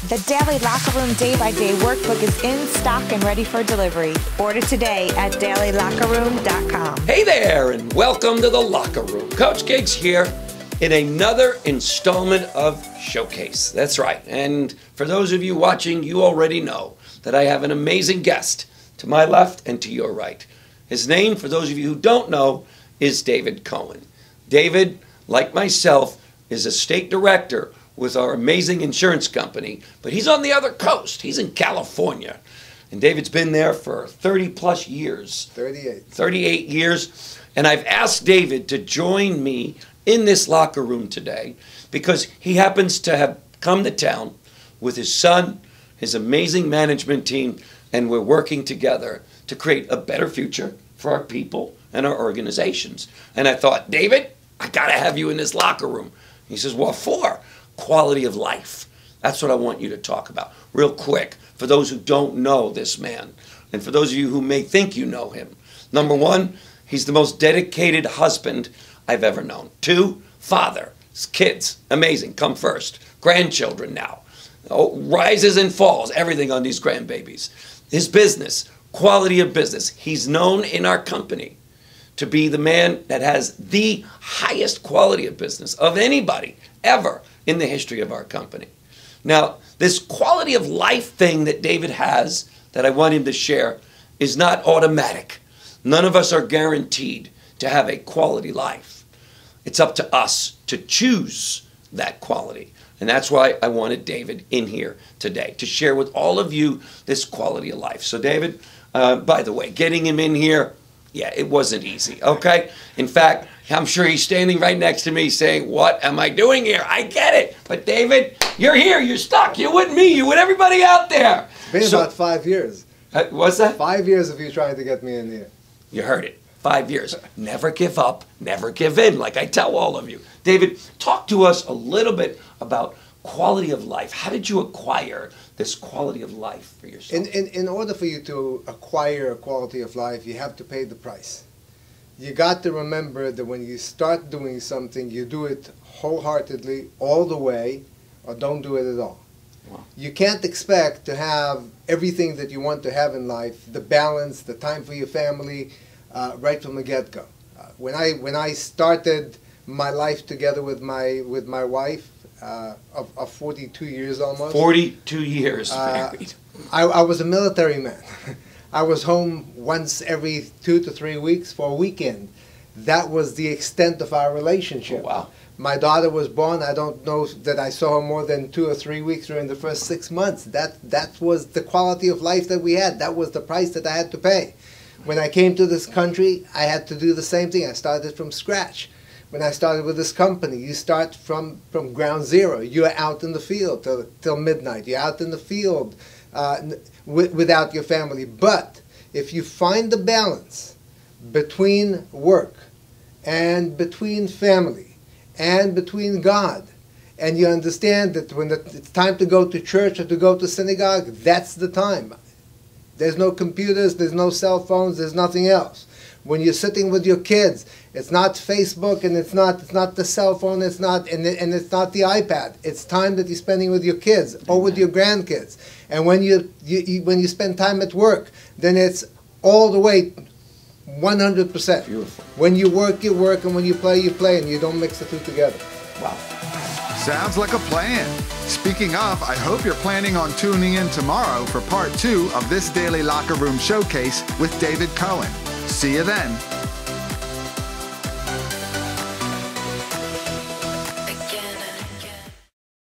The Daily Locker Room Day-by-Day Workbook is in stock and ready for delivery. Order today at dailylockerroom.com. Hey there, and welcome to the Locker Room. Coach Giggs here in another installment of Showcase. That's right. And for those of you watching, you already know that I have an amazing guest to my left and to your right. His name, for those of you who don't know, is David Cohen. David, like myself, is a state director with our amazing insurance company, but he's on the other coast. He's in California. And David's been there for 30 plus years. 38 years. And I've asked David to join me in this locker room today because he happens to have come to town with his son, his amazing management team, and we're working together to create a better future for our people and our organizations. And I thought, David, I gotta have you in this locker room. He says, what for? Quality of life. That's what I want you to talk about. Real quick, for those who don't know this man, and for those of you who may think you know him. Number one, he's the most dedicated husband I've ever known. Two, father. His kids, amazing, come first. Grandchildren now. Oh, rises and falls, everything on these grandbabies. His business, quality of business. He's known in our company to be the man that has the highest quality of business of anybody ever in the history of our company. Now, this quality of life thing that David has that I want him to share is not automatic. None of us are guaranteed to have a quality life. It's up to us to choose that quality. And that's why I wanted David in here today to share with all of you this quality of life. So David, by the way, getting him in here, yeah, it wasn't easy, okay? In fact, I'm sure he's standing right next to me saying, what am I doing here? I get it. But David, you're here, you're stuck. You're with me, you're with everybody out there. It's been about 5 years. What's that? 5 years of you trying to get me in here. You heard it. 5 years. Never give up, never give in, like I tell all of you. David, talk to us a little bit about quality of life. How did you acquire this quality of life for yourself? In order for you to acquire a quality of life, you have to pay the price. You got to remember that when you start doing something, you do it wholeheartedly, all the way, or don't do it at all. Wow. You can't expect to have everything that you want to have in life, the balance, the time for your family, right from the get-go. When I started my life together with my wife, of 42 years almost. 42 years married. I was a military man. I was home once every 2 to 3 weeks for a weekend. That was the extent of our relationship. Oh, wow. My daughter was born. I don't know that I saw her more than 2 or 3 weeks during the first 6 months. That was the quality of life that we had. That was the price that I had to pay. When I came to this country, I had to do the same thing. I started from scratch. When I started with this company, you start from ground zero. You're out in the field till midnight. You're out in the field without your family. But if you find the balance between work and between family and between God, and you understand that when it's time to go to church or to go to synagogue, that's the time. There's no computers, there's no cell phones, there's nothing else. When you're sitting with your kids, it's not Facebook and it's not the cell phone, it's not and it's not the iPad. It's time that you're spending with your kids or with your grandkids. And when you spend time at work, then it's all the way 100%. Beautiful. When you work, and when you play, and you don't mix the two together. Wow. Sounds like a plan. Speaking of, I hope you're planning on tuning in tomorrow for part 2 of this Daily Locker Room Showcase with David Cohen. See you then.